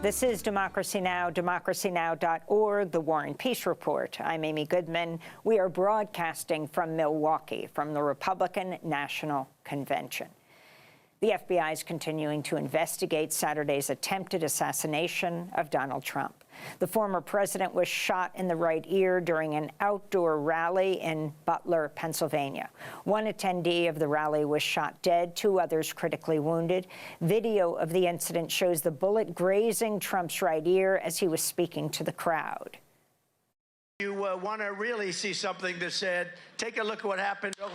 This is Democracy Now!, democracynow.org, The War and Peace Report. I'm Amy Goodman. We are broadcasting from Milwaukee, from the Republican National Convention. The FBI is continuing to investigate Saturday's attempted assassination of Donald Trump. The former president was shot in the right ear during an outdoor rally in Butler, Pennsylvania. One attendee of the rally was shot dead, 2 others critically wounded. Video of the incident shows the bullet grazing Trump's right ear as he was speaking to the crowd. You want to really see something that said, take a look at what happened. Oh.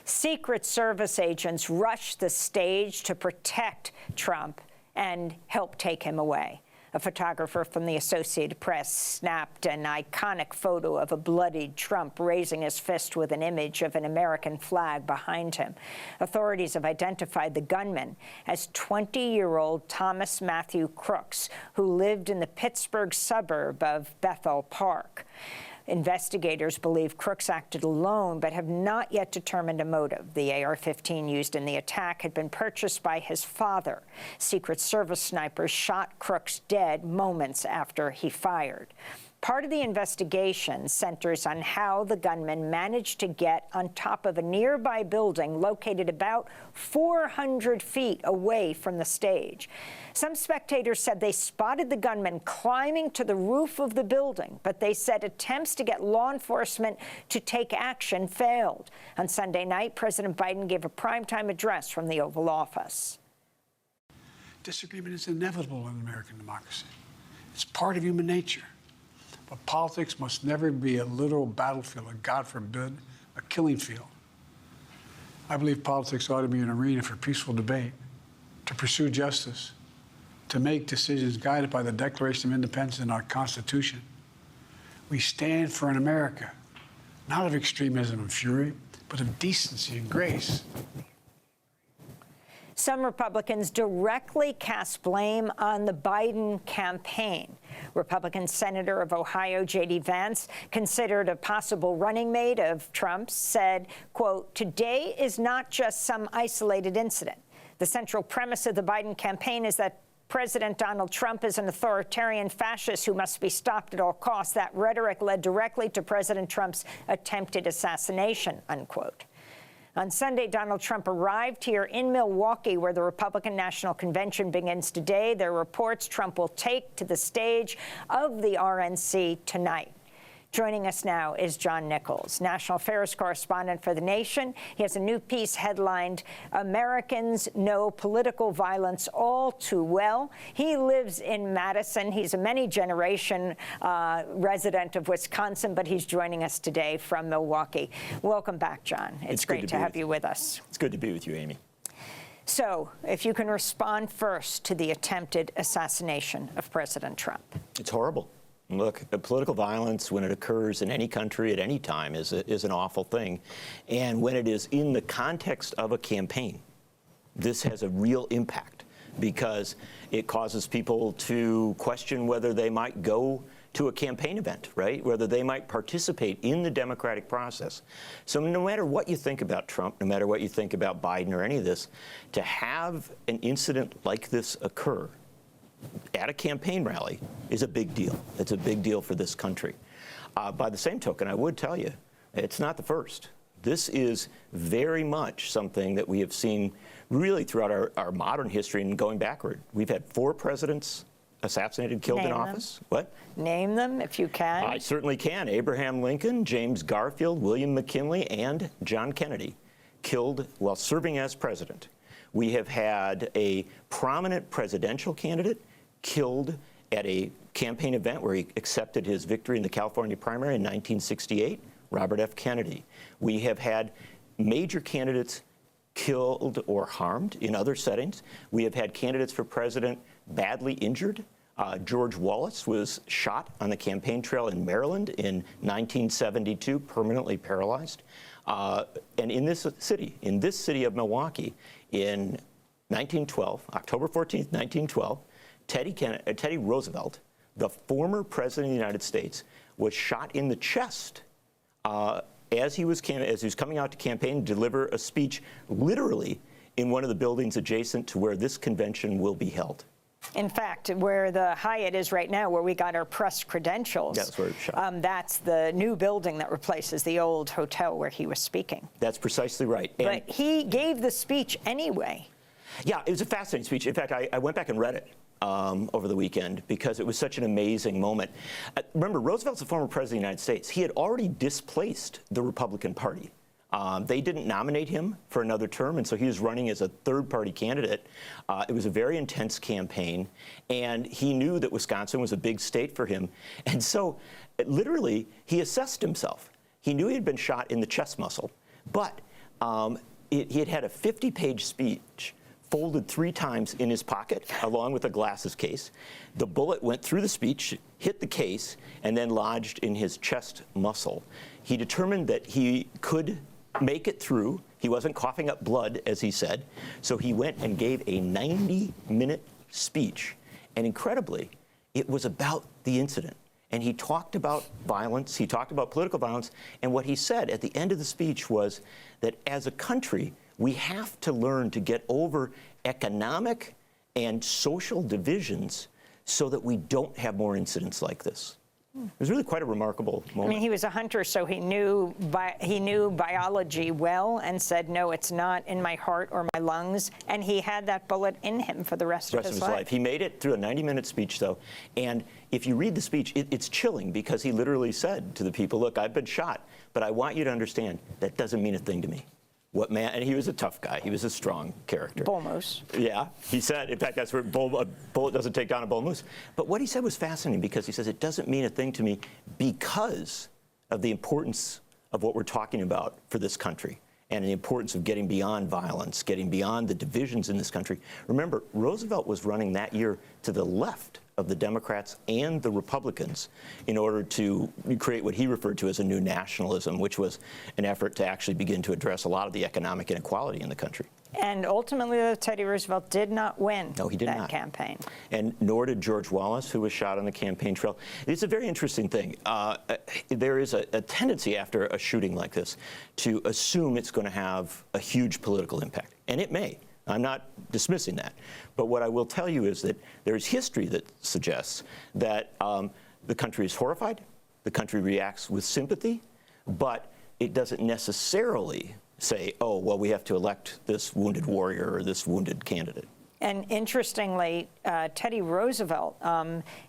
Secret Service agents rushed the stage to protect Trump and help take him away. A photographer from the Associated Press snapped an iconic photo of a bloodied Trump raising his fist with an image of an American flag behind him. Authorities have identified the gunman as 20-year-old Thomas Matthew Crooks, who lived in the Pittsburgh suburb of Bethel Park. Investigators believe Crooks acted alone, but have not yet determined a motive. The AR-15 used in the attack had been purchased by his father. Secret Service snipers shot Crooks dead moments after he fired. Part of the investigation centers on how the gunman managed to get on top of a nearby building located about 400 feet away from the stage. Some spectators said they spotted the gunman climbing to the roof of the building, but they said attempts to get law enforcement to take action failed. On Sunday night, President Biden gave a primetime address from the Oval Office. Disagreement is inevitable in American democracy. It's part of human nature. But politics must never be a literal battlefield, or God forbid, a killing field. I believe politics ought to be an arena for peaceful debate, to pursue justice, to make decisions guided by the Declaration of Independence and our Constitution. We stand for an America, not of extremism and fury, but of decency and grace. Some Republicans directly cast blame on the Biden campaign. Republican Senator of Ohio, J.D. Vance, considered a possible running mate of Trump's, said, quote, "Today is not just some isolated incident. The central premise of the Biden campaign is that President Donald Trump is an authoritarian fascist who must be stopped at all costs. That rhetoric led directly to President Trump's attempted assassination," unquote. On Sunday, Donald Trump arrived here in Milwaukee, where the Republican National Convention begins today. There are reports Trump will take to the stage of the RNC tonight. Joining us now is John Nichols, national affairs correspondent for The Nation. He has a new piece headlined, "Americans Know Political Violence All Too Well." He lives in Madison. He's a many-generation resident of Wisconsin, but he's joining us today from Milwaukee. Welcome back, John. It's great to have you with us. It's good to be with you, Amy. So, if you can respond first to the attempted assassination of President Trump. It's horrible. Look, political violence, when it occurs in any country at any time, is an awful thing. And when it is in the context of a campaign, this has a real impact because it causes people to question whether they might go to a campaign event, right? Whether they might participate in the democratic process. So no matter what you think about Trump, no matter what you think about Biden or any of this, to have an incident like this occur at a campaign rally is a big deal. It's a big deal for this country. By the same token, I would tell you, it's not the first. This is very much something that we have seen really throughout our modern history and going backward. We've had 4 presidents assassinated, killed in office. What? Name them if you can. I certainly can. Abraham Lincoln, James Garfield, William McKinley, and John Kennedy killed while serving as president. We have had a prominent presidential candidate killed at a campaign event where he accepted his victory in the California primary in 1968, Robert F. Kennedy. We have had major candidates killed or harmed in other settings. We have had candidates for president badly injured. George Wallace was shot on the campaign trail in Maryland in 1972, permanently paralyzed. And in this city of Milwaukee, in 1912, October 14th, 1912, Teddy Roosevelt, the former president of the United States, was shot in the chest as he was coming out to campaign, deliver a speech literally in one of the buildings adjacent to where this convention will be held. In fact, where the Hyatt is right now, where we got our press credentials, that's where it's shot. That's the new building that replaces the old hotel where he was speaking. That's precisely right. But he gave the speech anyway. Yeah, it was a fascinating speech. In fact, I went back and read it over the weekend because it was such an amazing moment. Remember, Roosevelt's a former president of the United States. He had already displaced the Republican Party. They didn't nominate him for another term, and so he was running as a third-party candidate. It was a very intense campaign, and he knew that Wisconsin was a big state for him. And so, literally, he assessed himself. He knew he had been shot in the chest muscle, but he had had a 50-page speech folded 3 times in his pocket, along with a glasses case. The bullet went through the speech, hit the case, and then lodged in his chest muscle. He determined that he could make it through. He wasn't coughing up blood, as he said. So he went and gave a 90-minute speech. And incredibly, it was about the incident. And he talked about violence. He talked about political violence. And what he said at the end of the speech was that as a country, we have to learn to get over economic and social divisions so that we don't have more incidents like this. It was really quite a remarkable moment. I mean, he was a hunter, so he knew biology well and said, no, it's not in my heart or my lungs. And he had that bullet in him for the rest of his life. He made it through a 90-minute speech, though. And if you read the speech, it's chilling because he literally said to the people, look, I've been shot, but I want you to understand that doesn't mean a thing to me. And he was a tough guy. He was a strong character. Bull moose. Yeah, he said, in fact, that's where a bullet doesn't take down a bull moose. But what he said was fascinating because he says it doesn't mean a thing to me because of the importance of what we're talking about for this country and the importance of getting beyond violence, getting beyond the divisions in this country. Remember, Roosevelt was running that year to the left of the Democrats and the Republicans in order to create what he referred to as a new nationalism, which was an effort to actually begin to address a lot of the economic inequality in the country. And ultimately, Teddy Roosevelt did not win that campaign. And nor did George Wallace, who was shot on the campaign trail. It's a very interesting thing. There is a tendency after a shooting like this to assume it's going to have a huge political impact, and it may. I'm not dismissing that. But what I will tell you is that there's history that suggests that the country is horrified, the country reacts with sympathy, but it doesn't necessarily say, oh, well, we have to elect this wounded warrior or this wounded candidate. And interestingly, Teddy Roosevelt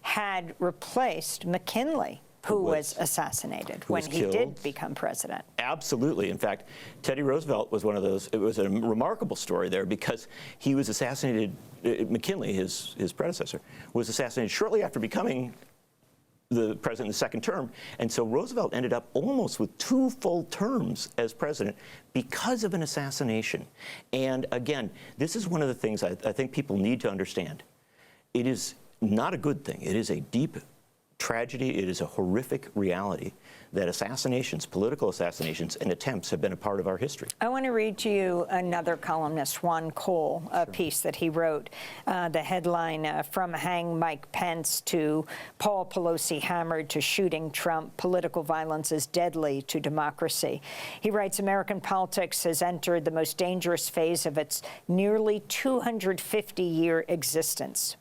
had replaced McKinley, who was assassinated when he did become president. Absolutely. In fact, Teddy Roosevelt was one of those. It was a remarkable story there because he was assassinated. McKinley, his predecessor, was assassinated shortly after becoming the president in the second term. And so Roosevelt ended up almost with 2 full terms as president because of an assassination. And again, this is one of the things I think people need to understand. It is not a good thing. It is a deep tragedy. It is a horrific reality that assassinations, political assassinations, and attempts have been a part of our history. I want to read to you another columnist, Juan Cole, a piece that he wrote. The headline, From Hang Mike Pence to Paul Pelosi Hammered to Shooting Trump, Political Violence is Deadly to Democracy. He writes, American politics has entered the most dangerous phase of its nearly 250-year existence.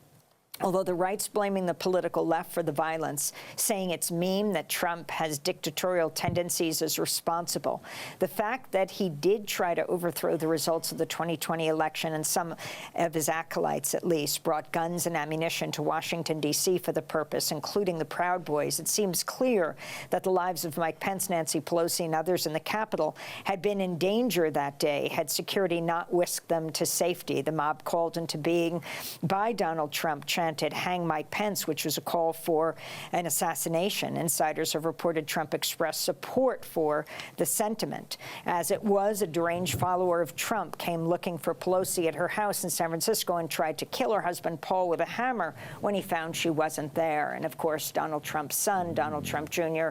Although the right's blaming the political left for the violence, saying it's meme that Trump has dictatorial tendencies is responsible. The fact that he did try to overthrow the results of the 2020 election, and some of his acolytes at least brought guns and ammunition to Washington, D.C. for the purpose, including the Proud Boys, it seems clear that the lives of Mike Pence, Nancy Pelosi, and others in the Capitol had been in danger that day had security not whisked them to safety. The mob called into being by Donald Trump chanted, Hang Mike Pence, which was a call for an assassination. Insiders have reported Trump expressed support for the sentiment. As it was, a deranged follower of Trump came looking for Pelosi at her house in San Francisco and tried to kill her husband, Paul, with a hammer when he found she wasn't there. And, of course, Donald Trump's son, Donald Trump Jr.,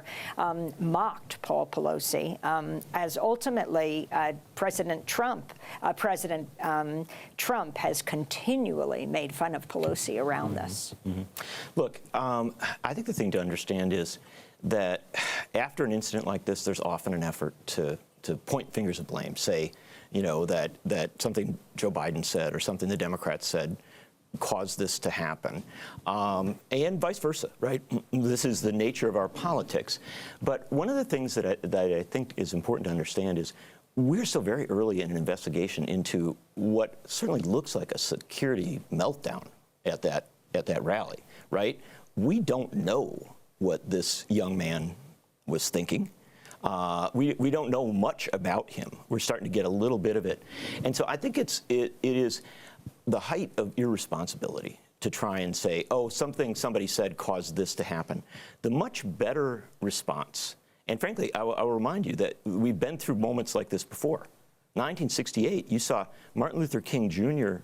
mocked Paul Pelosi, as ultimately President Trump has continually made fun of Pelosi around this. Look, I think the thing to understand is that after an incident like this, there's often an effort to point fingers of blame, say, that something Joe Biden said or something the Democrats said caused this to happen, and vice versa, right? This is the nature of our politics. But one of the things that I think is important to understand is we're still very early in an investigation into what certainly looks like a security meltdown at that rally, right? We don't know what this young man was thinking. We don't know much about him. We're starting to get a little bit of it. And so I think it is the height of irresponsibility to try and say, oh, something somebody said caused this to happen. The much better response, and frankly, I'll remind you that we've been through moments like this before. 1968, you saw Martin Luther King Jr.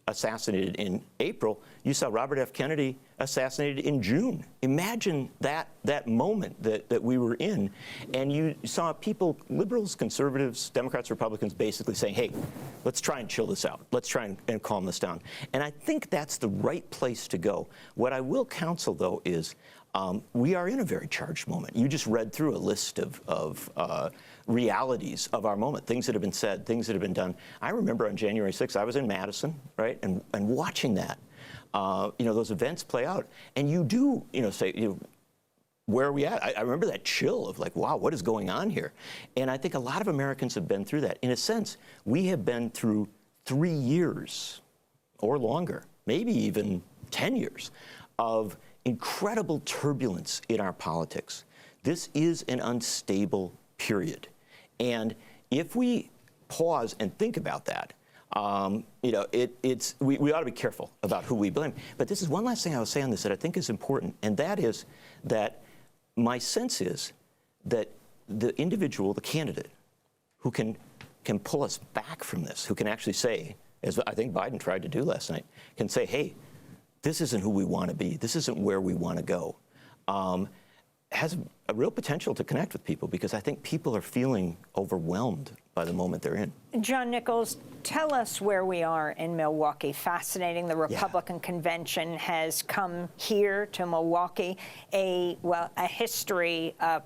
assassinated in April. You saw Robert F. Kennedy assassinated in June. Imagine that moment that we were in, and you saw people, liberals, conservatives, Democrats, Republicans, basically saying, hey, let's try and chill this out. Let's try and calm this down. And I think that's the right place to go. What I will counsel, though, is we are in a very charged moment. You just read through a list of realities of our moment, things that have been said, things that have been done. I remember on January 6th, I was in Madison, right, and watching that, those events play out, and you do, say, where are we at? I remember that chill of like, wow, what is going on here? And I think a lot of Americans have been through that. In a sense, we have been through 3 years or longer, maybe even 10 years of incredible turbulence in our politics. This is an unstable period. And if we pause and think about that, we ought to be careful about who we blame. But this is one last thing I will say on this that I think is important, and that is that my sense is that the individual, the candidate, who can pull us back from this, who can actually say, as I think Biden tried to do last night, can say, hey, this isn't who we want to be, this isn't where we want to go, has a real potential to connect with people, because I think people are feeling overwhelmed by the moment they're in. John Nichols, tell us where we are in Milwaukee. Fascinating. The Republican convention has come here to Milwaukee, a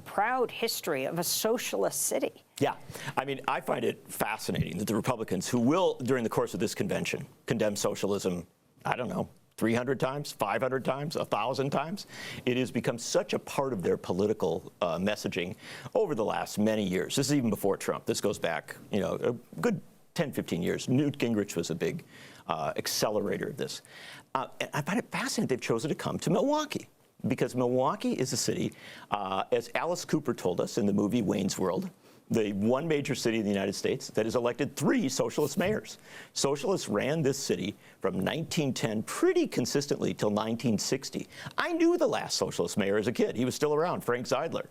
proud history of a socialist city. Yeah. I mean, I find it fascinating that the Republicans, who will, during the course of this convention, condemn socialism, I don't know, 300 times, 500 times, 1,000 times. It has become such a part of their political messaging over the last many years. This is even before Trump. This goes back, a good 10, 15 years. Newt Gingrich was a big accelerator of this. And I find it fascinating they've chosen to come to Milwaukee, because Milwaukee is a city, as Alice Cooper told us in the movie Wayne's World, the one major city in the United States that has elected 3 socialist mayors. Socialists ran this city from 1910 pretty consistently till 1960. I knew the last socialist mayor as a kid. He was still around, Frank Zeidler.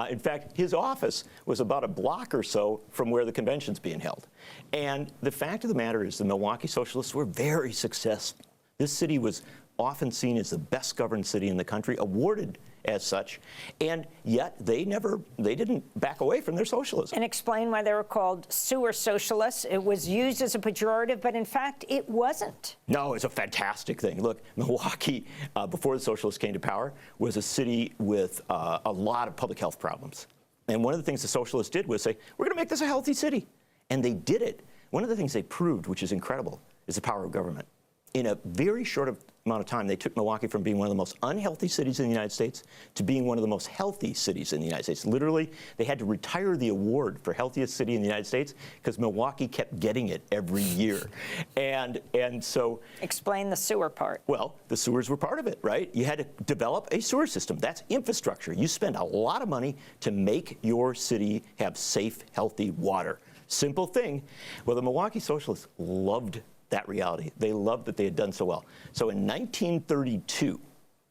In fact, his office was about a block or so from where the convention's being held. And the fact of the matter is the Milwaukee socialists were very successful. This city was often seen as the best governed city in the country, awarded as such, and yet they didn't back away from their socialism. And explain why they were called sewer socialists. It was used as a pejorative, but in fact, it wasn't. No, it's a fantastic thing. Look, Milwaukee, before the socialists came to power, was a city with a lot of public health problems. And one of the things the socialists did was say, we're going to make this a healthy city. And they did it. One of the things they proved, which is incredible, is the power of government. In a very short amount of time, they took Milwaukee from being one of the most unhealthy cities in the United States to being one of the most healthy cities in the United States. Literally, they had to retire the award for healthiest city in the United States because Milwaukee kept getting it every year. And so... Explain the sewer part. Well, the sewers were part of it, right? You had to develop a sewer system. That's infrastructure. You spend a lot of money to make your city have safe, healthy water. Simple thing. Well, the Milwaukee socialists loved that reality. They loved that they had done so well. So in 1932,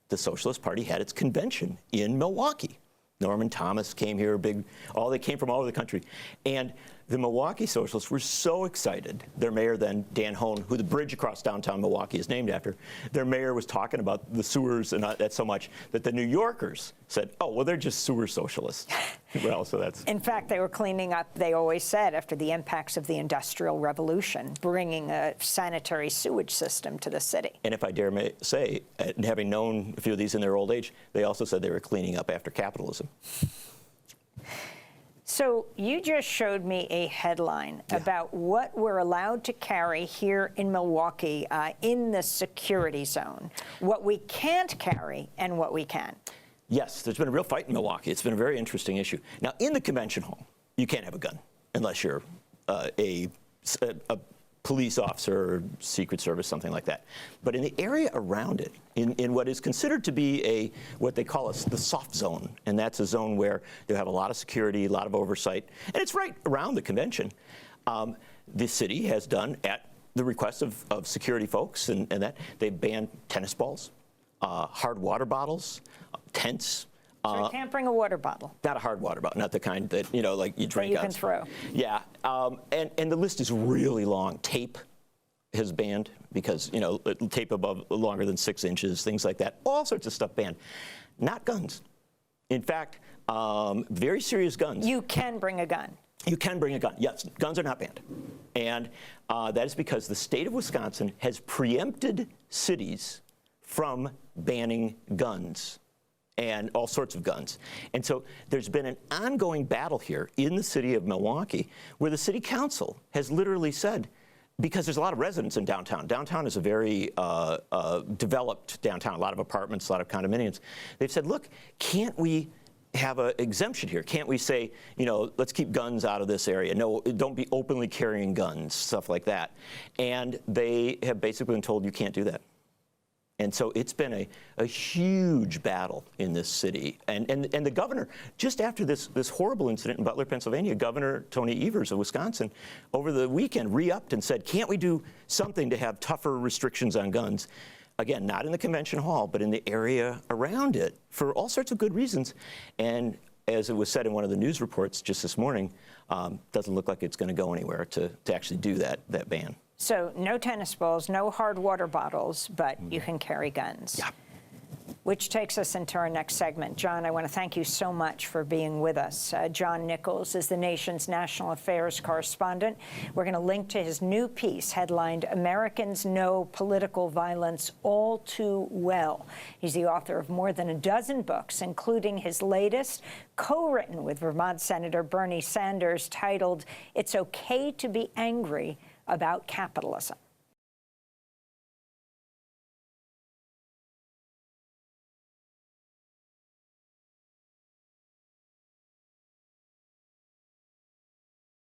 the Socialist Party had its convention in Milwaukee. Norman Thomas came here, they came from all over the country. And the Milwaukee socialists were so excited. Their mayor then, Dan Hone, who the bridge across downtown Milwaukee is named after, their mayor was talking about the sewers and that so much that the New Yorkers said, oh, well, they're just sewer socialists. Well, so that's... In fact, they were cleaning up, they always said, after the impacts of the Industrial Revolution, bringing a sanitary sewage system to the city. And if I dare say, having known a few of these in their old age, they also said they were cleaning up after capitalism. So you just showed me a headline about what we're allowed to carry here in Milwaukee in the security zone, what we can't carry and what we can. Yes, there's been a real fight in Milwaukee. It's been a very interesting issue. Now, in the convention hall, you can't have a gun unless you're a police officer or Secret Service, something like that. But in the area around it, in what is considered to be what they call the soft zone, and that's a zone where they have a lot of security, a lot of oversight, and it's right around the convention, the city has done, at the request of security folks and that, they've banned tennis balls, hard water bottles, tents. So you can't bring a water bottle. Not a hard water bottle, not the kind that, like you drink out. That you can throw. Yeah, and the list is really long. Tape has banned because, tape above longer than 6 inches, things like that. All sorts of stuff banned. Not guns. In fact, very serious guns. You can bring a gun. You can bring a gun. Yes, guns are not banned. And that is because the state of Wisconsin has preempted cities from banning guns and all sorts of guns. And so there's been an ongoing battle here in the city of Milwaukee where the city council has literally said, because there's a lot of residents in downtown. Downtown is a very developed downtown, a lot of apartments, a lot of condominiums. They've said, look, can't we have an exemption here? Can't we say, let's keep guns out of this area? No, don't be openly carrying guns, stuff like that. And they have basically been told you can't do that. And so it's been a huge battle in this city. And the governor, just after this horrible incident in Butler, Pennsylvania, Governor Tony Evers of Wisconsin, over the weekend re-upped and said, can't we do something to have tougher restrictions on guns? Again, not in the convention hall, but in the area around it for all sorts of good reasons. And as it was said in one of the news reports just this morning, doesn't look like it's going to go anywhere to actually do that ban. So no tennis balls, no hard water bottles, but you can carry guns. Yeah. Which takes us into our next segment. John, I want to thank you so much for being with us. John Nichols is the nation's national affairs correspondent. We're going to link to his new piece headlined, Americans Know Political Violence All Too Well. He's the author of more than a dozen books, including his latest, co-written with Vermont Senator Bernie Sanders, titled, It's Okay to Be Angry About Capitalism.